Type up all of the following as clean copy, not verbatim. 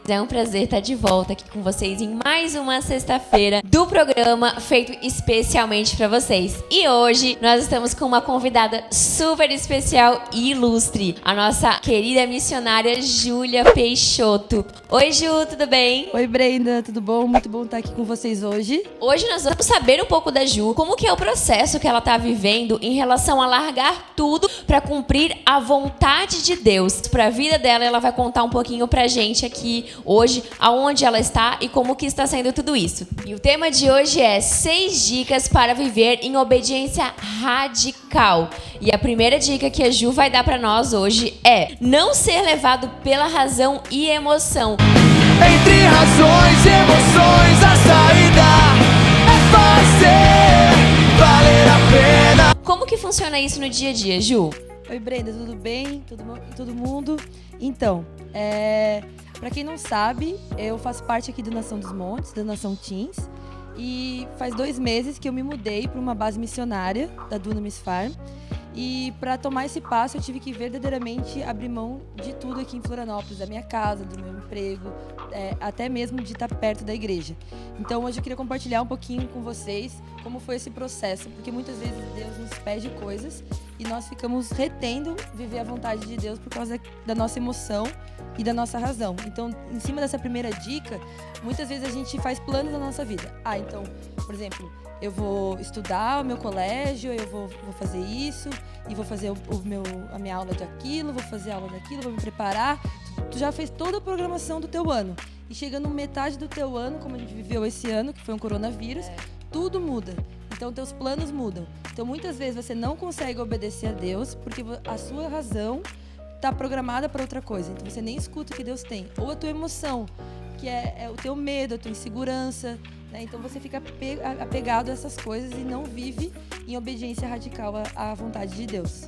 É um prazer estar de volta aqui com vocês em mais uma sexta-feira do programa feito especialmente para vocês. E hoje nós estamos com uma convidada super especial e ilustre, a nossa querida missionária Júlia Peixoto. Oi, Ju, tudo bem? Oi, Brenda, tudo bom? Muito bom estar aqui com vocês hoje. Hoje nós vamos saber um pouco da Ju, como que é o processo que ela está vivendo em relação a largar tudo para cumprir a vontade de Deus. Para a vida dela, ela vai contar um pouquinho pra gente aqui hoje, aonde ela está e como que está sendo tudo isso. E o tema de hoje é 6 dicas para viver em obediência radical. E a primeira dica que a Ju vai dar para nós hoje é não ser levado pela razão e emoção. Entre razões e emoções, a saída é fazer valer a pena. Como que funciona isso no dia a dia, Ju? Oi, Brenda, tudo bem? Todo mundo? Então, pra quem não sabe, eu faço parte aqui do Nação dos Montes, da Nação Teens. E faz 2 meses que eu me mudei para uma base missionária da Dunamis Farm. E para tomar esse passo, eu tive que verdadeiramente abrir mão de tudo aqui em Florianópolis, da minha casa, do meu emprego, até mesmo de estar perto da igreja. Então, hoje eu queria compartilhar um pouquinho com vocês como foi esse processo, porque muitas vezes Deus nos pede coisas e nós ficamos retendo viver a vontade de Deus por causa da nossa emoção e da nossa razão. Então, em cima dessa primeira dica, muitas vezes a gente faz planos na nossa vida. Então, por exemplo, eu vou estudar o meu colégio, eu vou fazer isso, e vou fazer a minha aula de aquilo, vou fazer a aula daquilo, vou me preparar. Tu já fez toda a programação do teu ano. E chegando metade do teu ano, como a gente viveu esse ano, que foi um coronavírus, tudo muda. Então, teus planos mudam. Então, muitas vezes você não consegue obedecer a Deus porque a sua razão está programada para outra coisa. Então, você nem escuta o que Deus tem. Ou a tua emoção, que é o teu medo, a tua insegurança, né? Então você fica apegado a essas coisas e não vive em obediência radical à vontade de Deus.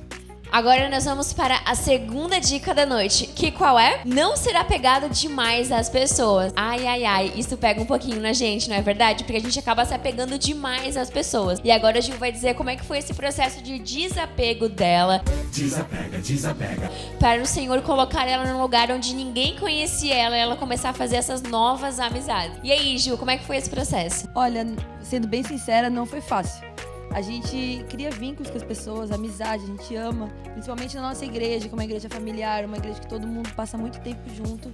Agora nós vamos para a segunda dica da noite, que qual é? Não ser apegado demais às pessoas. Ai, isso pega um pouquinho na gente, não é verdade? Porque a gente acaba se apegando demais às pessoas. E agora a Gil vai dizer como é que foi esse processo de desapego dela. Desapega. Para o Senhor colocar ela num lugar onde ninguém conhecia ela e ela começar a fazer essas novas amizades. E aí, Gil, como é que foi esse processo? Olha, sendo bem sincera, não foi fácil. A gente cria vínculos com as pessoas, amizade, a gente ama, principalmente na nossa igreja, que é uma igreja familiar, uma igreja que todo mundo passa muito tempo junto.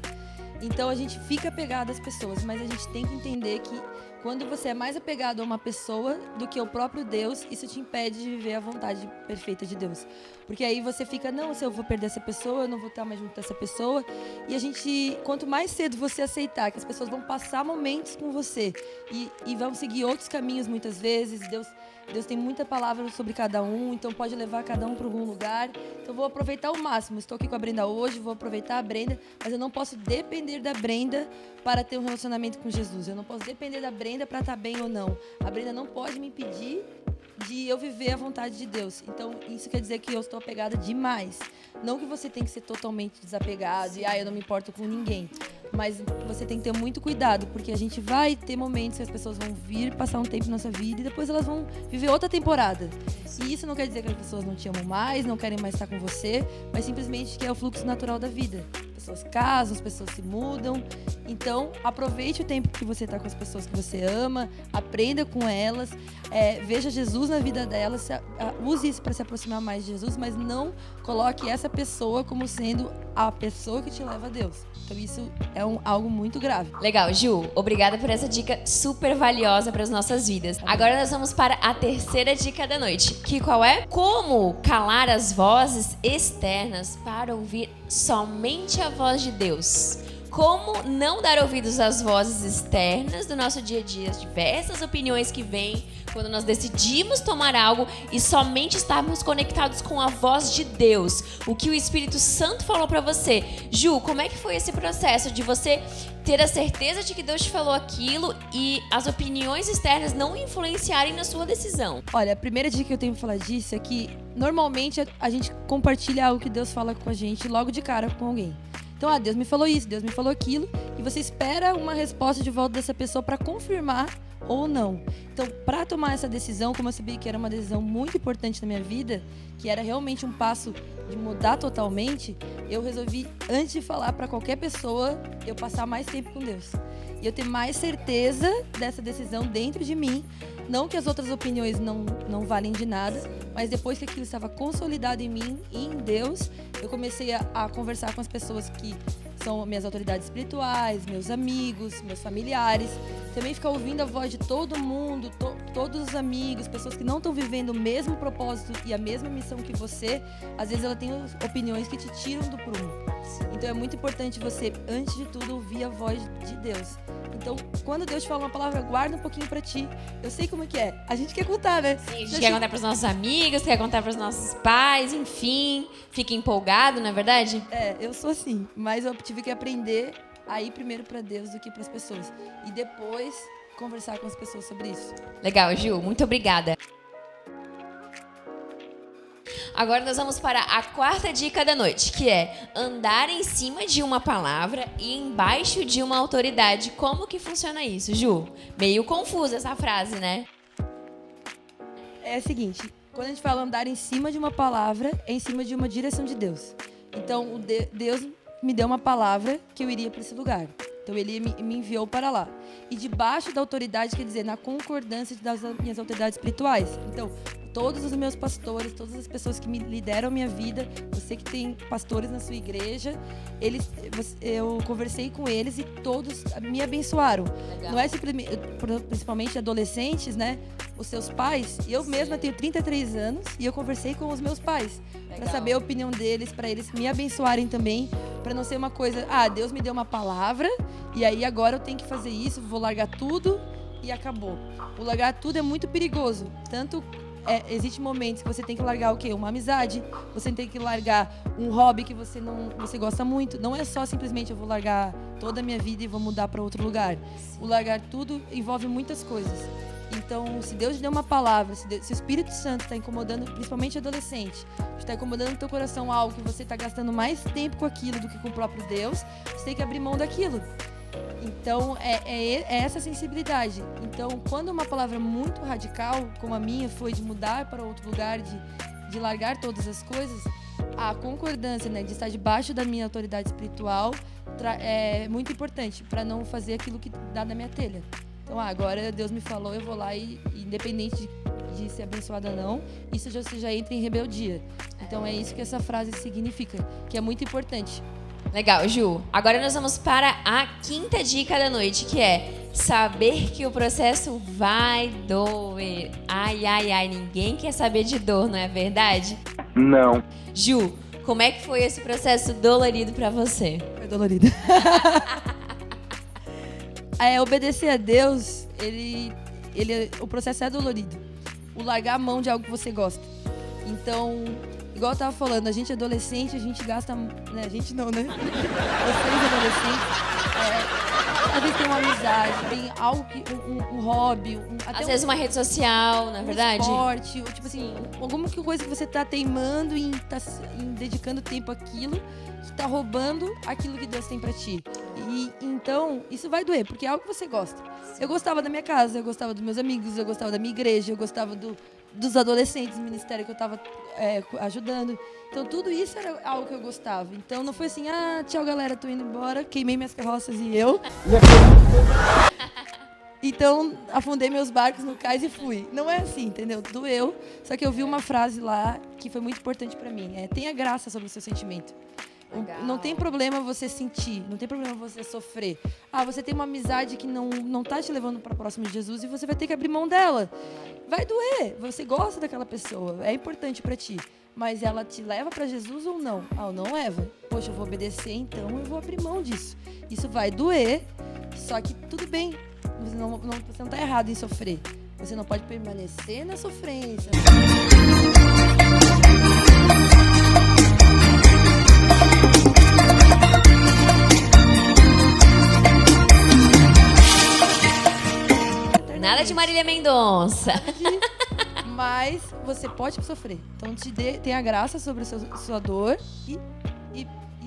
Então a gente fica apegado às pessoas, mas a gente tem que entender que quando você é mais apegado a uma pessoa do que ao próprio Deus, isso te impede de viver a vontade perfeita de Deus. Porque aí você fica, não, se eu vou perder essa pessoa, eu não vou estar mais junto dessa pessoa. E a gente, quanto mais cedo você aceitar que as pessoas vão passar momentos com você e vão seguir outros caminhos muitas vezes, Deus tem muita palavra sobre cada um, então pode levar cada um para algum lugar. Então vou aproveitar ao máximo. Estou aqui com a Brenda hoje, vou aproveitar a Brenda, mas eu não posso depender da Brenda para ter um relacionamento com Jesus. Eu não posso depender da Brenda para estar bem ou não. A Brenda não pode me impedir de eu viver a vontade de Deus. Então isso quer dizer que eu estou apegada demais. Não que você tem que ser totalmente desapegado e eu não me importo com ninguém. Mas você tem que ter muito cuidado, porque a gente vai ter momentos que as pessoas vão vir passar um tempo na nossa vida e depois elas vão viver outra temporada. E isso não quer dizer que as pessoas não te amam mais, não querem mais estar com você, mas simplesmente que é o fluxo natural da vida. As pessoas casam, as pessoas se mudam. Então, aproveite o tempo que você está com as pessoas que você ama, aprenda com elas, veja Jesus na vida delas, use isso para se aproximar mais de Jesus, mas não coloque essa pessoa como sendo a pessoa que te leva a Deus. Então isso é algo muito grave. Legal, Ju, obrigada por essa dica super valiosa para as nossas vidas. Agora nós vamos para a terceira dica da noite, que qual é? Como calar as vozes externas para ouvir somente a voz de Deus. Como não dar ouvidos às vozes externas do nosso dia a dia, as diversas opiniões que vêm quando nós decidimos tomar algo e somente estarmos conectados com a voz de Deus, o que o Espírito Santo falou para você. Ju, como é que foi esse processo de você ter a certeza de que Deus te falou aquilo e as opiniões externas não influenciarem na sua decisão? Olha, a primeira dica que eu tenho pra falar disso é que normalmente a gente compartilha algo que Deus fala com a gente logo de cara com alguém. Então, Deus me falou isso, Deus me falou aquilo, e você espera uma resposta de volta dessa pessoa para confirmar ou não. Então, para tomar essa decisão, como eu sabia que era uma decisão muito importante na minha vida, que era realmente um passo de mudar totalmente, eu resolvi, antes de falar para qualquer pessoa, eu passar mais tempo com Deus. E eu ter mais certeza dessa decisão dentro de mim. Não que as outras opiniões não valem de nada, mas depois que aquilo estava consolidado em mim e em Deus, eu comecei a conversar com as pessoas que são minhas autoridades espirituais, meus amigos, meus familiares. Também ficar ouvindo a voz de todo mundo, todos os amigos, pessoas que não estão vivendo o mesmo propósito e a mesma missão que você. Às vezes ela tem opiniões que te tiram do prumo. Então é muito importante você, antes de tudo, ouvir a voz de Deus. Então, quando Deus te fala uma palavra, guarda um pouquinho pra ti. Eu sei como é que é. A gente quer contar, né? Sim, a gente quer contar pros nossos amigos, quer contar pros nossos pais, enfim. Fica empolgado, não é verdade? Eu sou assim. Mas eu tive que aprender a ir primeiro pra Deus do que pras pessoas. E depois conversar com as pessoas sobre isso. Legal, Gil. Muito obrigada. Agora nós vamos para a quarta dica da noite, que é andar em cima de uma palavra e embaixo de uma autoridade. Como que funciona isso, Ju? Meio confusa essa frase, né? É o seguinte, quando a gente fala andar em cima de uma palavra, é em cima de uma direção de Deus. Então, Deus me deu uma palavra que eu iria para esse lugar. Então, ele me enviou para lá. E debaixo da autoridade, quer dizer, na concordância das minhas autoridades espirituais. Então, todos os meus pastores, todas as pessoas que me lideram a minha vida, você que tem pastores na sua igreja, eu conversei com eles e todos me abençoaram. Legal. Não é simplesmente, principalmente adolescentes, né? Os seus pais. Eu mesma tenho 33 anos e eu conversei com os meus pais para saber a opinião deles, para eles me abençoarem também, para não ser uma coisa, Deus me deu uma palavra e aí agora eu tenho que fazer isso, vou largar tudo e acabou. O largar tudo é muito perigoso, tanto existem momentos que você tem que largar o quê? Uma amizade, você tem que largar um hobby que você gosta muito. Não é só simplesmente eu vou largar toda a minha vida e vou mudar para outro lugar. O largar tudo envolve muitas coisas. Então, se Deus te deu uma palavra, se o Espírito Santo está incomodando, principalmente adolescente, está incomodando no teu coração algo que você está gastando mais tempo com aquilo do que com o próprio Deus, você tem que abrir mão daquilo. Então, é essa sensibilidade. Então, quando uma palavra muito radical, como a minha, foi de mudar para outro lugar, de largar todas as coisas, a concordância, né, de estar debaixo da minha autoridade espiritual é muito importante para não fazer aquilo que dá na minha telha. Então, agora Deus me falou, eu vou lá e independente de ser abençoada ou não, isso você já entra em rebeldia. Então, é isso que essa frase significa, que é muito importante. Legal, Ju. Agora nós vamos para a quinta dica da noite, que é saber que o processo vai doer. Ai, ai, ai, ninguém quer saber de dor, não é verdade? Não. Ju, como é que foi esse processo dolorido pra você? Foi dolorido. Obedecer a Deus, o processo é dolorido. O largar a mão de algo que você gosta. Então, igual eu tava falando, a gente adolescente, a gente gasta... Né? A gente não, né? Vocês adolescentes, às vezes tem uma amizade, tem algo um hobby, às vezes uma rede social, na verdade. Esporte, ou, tipo assim, alguma coisa que você tá teimando em dedicando tempo àquilo, que tá roubando aquilo que Deus tem pra ti. E então, isso vai doer, porque é algo que você gosta. Eu gostava da minha casa, eu gostava dos meus amigos, eu gostava da minha igreja, eu gostava dos adolescentes, do ministério que eu tava ajudando. Então, tudo isso era algo que eu gostava. Então, não foi assim, tchau, galera, tô indo embora, queimei minhas carroças e eu. Então, afundei meus barcos no cais e fui. Não é assim, entendeu? Doeu. Só que eu vi uma frase lá que foi muito importante pra mim. Tenha graça sobre o seu sentimento. Não tem problema você sentir, não tem problema você sofrer. Você tem uma amizade que não tá te levando para próximo de Jesus e você vai ter que abrir mão dela. Vai doer, você gosta daquela pessoa, é importante para ti. Mas ela te leva para Jesus ou não? Não leva. Poxa, eu vou obedecer, então eu vou abrir mão disso. Isso vai doer, só que tudo bem. Você não tá errado em sofrer. Você não pode permanecer na sofrência. Nada de Marília Mendonça. Mas você pode sofrer. Então tenha graça sobre a sua dor e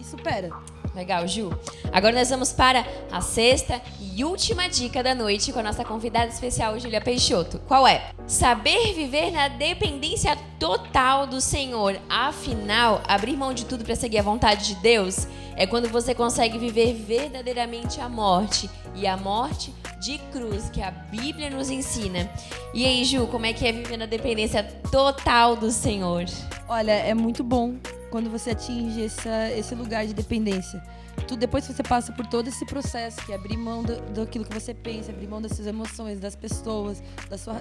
supera. Legal, Ju. Agora nós vamos para a sexta e última dica da noite com a nossa convidada especial, Júlia Peixoto. Qual é? Saber viver na dependência total do Senhor. Afinal, abrir mão de tudo para seguir a vontade de Deus é quando você consegue viver verdadeiramente a morte. E a morte de cruz, que a Bíblia nos ensina. E aí, Ju, como é que é viver na dependência total do Senhor? Olha, é muito bom quando você atinge esse lugar de dependência. Depois que você passa por todo esse processo, que é abrir mão daquilo que você pensa, abrir mão das suas emoções, das pessoas,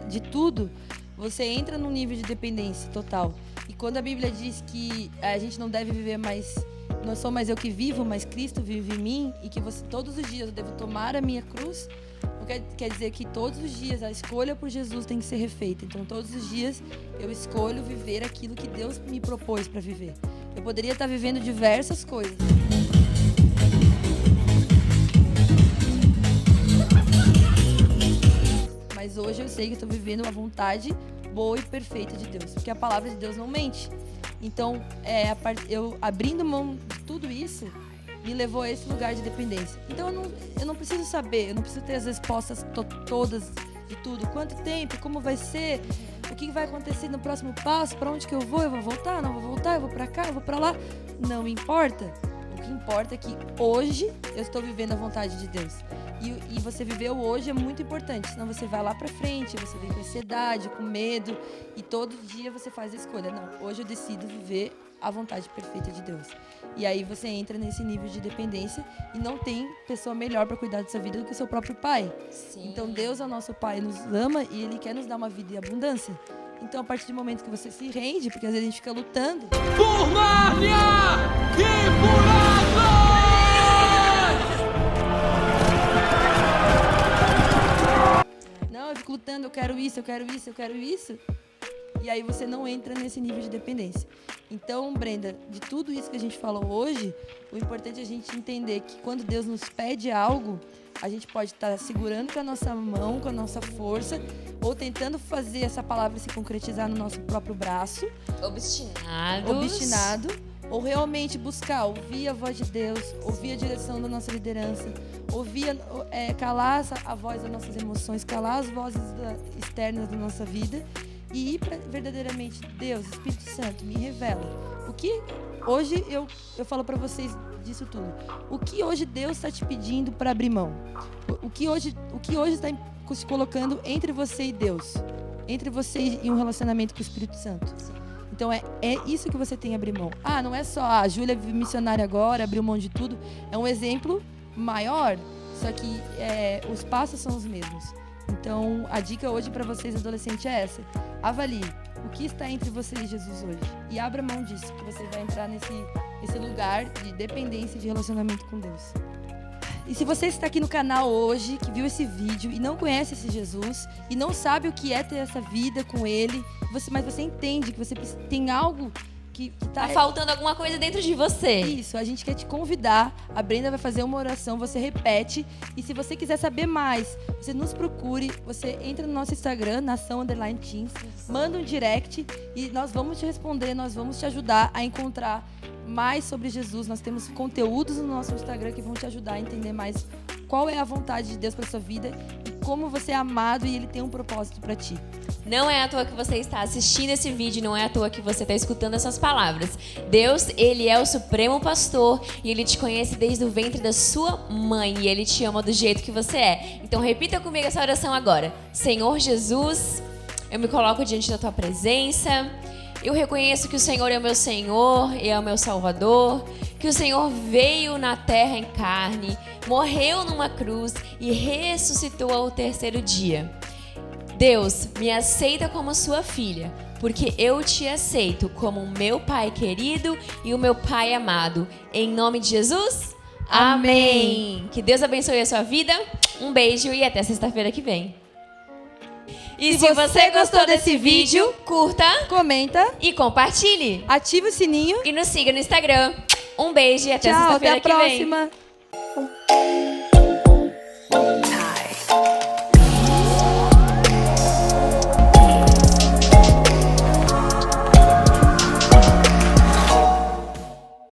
de tudo, você entra num nível de dependência total. E quando a Bíblia diz que a gente não deve viver mais, não sou mais eu que vivo, mas Cristo vive em mim, e que todos os dias eu devo tomar a minha cruz, quer dizer que todos os dias a escolha por Jesus tem que ser refeita. Então todos os dias eu escolho viver aquilo que Deus me propôs para viver. Eu poderia estar vivendo diversas coisas. Mas hoje eu sei que eu estou vivendo uma vontade boa e perfeita de Deus, porque a palavra de Deus não mente. Então, eu abrindo mão de tudo isso, me levou a esse lugar de dependência. Então, eu não preciso saber, eu não preciso ter as respostas todas de tudo. Quanto tempo, como vai ser, o que vai acontecer no próximo passo, para onde que eu vou voltar, não vou voltar, eu vou para cá, eu vou para lá. Não importa. O que importa é que hoje eu estou vivendo a vontade de Deus. E você viver o hoje é muito importante, senão você vai lá pra frente, você vem com ansiedade, com medo, e todo dia você faz a escolha. Não, hoje eu decido viver a vontade perfeita de Deus. E aí você entra nesse nível de dependência e não tem pessoa melhor para cuidar da sua vida do que o seu próprio Pai. Sim. Então Deus é o nosso Pai, nos ama e Ele quer nos dar uma vida em abundância. Então a partir do momento que você se rende, porque às vezes a gente fica lutando... Por Nárnia e por Asgard! Não, eu fico lutando, eu quero isso, eu quero isso, eu quero isso. E aí você não entra nesse nível de dependência. Então, Brenda, de tudo isso que a gente falou hoje, o importante é a gente entender que quando Deus nos pede algo, a gente pode estar segurando com a nossa mão, com a nossa força, ou tentando fazer essa palavra se concretizar no nosso próprio braço. Obstinado. Ou realmente buscar, ouvir a voz de Deus, ouvir a direção da nossa liderança, calar a voz das nossas emoções, calar as vozes externas da nossa vida e ir para verdadeiramente, Deus, Espírito Santo, me revela. O que hoje eu falo para vocês disso tudo. O que hoje Deus está te pedindo para abrir mão? O que hoje está se colocando entre você e Deus? Entre você e um relacionamento com o Espírito Santo? Então é isso que você tem a abrir mão. Não é só a Júlia missionária agora, abriu mão de tudo. É um exemplo maior, só que os passos são os mesmos. Então a dica hoje para vocês adolescentes é essa. Avalie o que está entre você e Jesus hoje. E abra mão disso, que você vai entrar nesse lugar de dependência e de relacionamento com Deus. E se você está aqui no canal hoje, que viu esse vídeo e não conhece esse Jesus, e não sabe o que é ter essa vida com Ele, mas você entende que você tem algo que tá faltando alguma coisa dentro de você. Isso, a gente quer te convidar, a Brenda vai fazer uma oração, você repete, e se você quiser saber mais, você nos procure, você entra no nosso Instagram, Nação_Teens, manda um direct e nós vamos te responder, nós vamos te ajudar a encontrar mais sobre Jesus. Nós temos conteúdos no nosso Instagram que vão te ajudar a entender mais qual é a vontade de Deus para sua vida e como você é amado e Ele tem um propósito para ti. Não é à toa que você está assistindo esse vídeo, não é à toa que você está escutando essas palavras. Deus, Ele é o supremo pastor e Ele te conhece desde o ventre da sua mãe e Ele te ama do jeito que você é. Então repita comigo essa oração agora. Senhor Jesus, eu me coloco diante da Tua presença. Eu reconheço que o Senhor é o meu Senhor e é o meu Salvador, que o Senhor veio na terra em carne, morreu numa cruz e ressuscitou ao terceiro dia. Deus, me aceita como sua filha, porque eu te aceito como o meu Pai querido e o meu Pai amado. Em nome de Jesus, amém. Que Deus abençoe a sua vida. Um beijo e até sexta-feira que vem. E se você gostou desse vídeo, curta, comenta e compartilhe. Ative o sininho e nos siga no Instagram. Um beijo e até Tchau, sexta-feira até a que vem. próxima.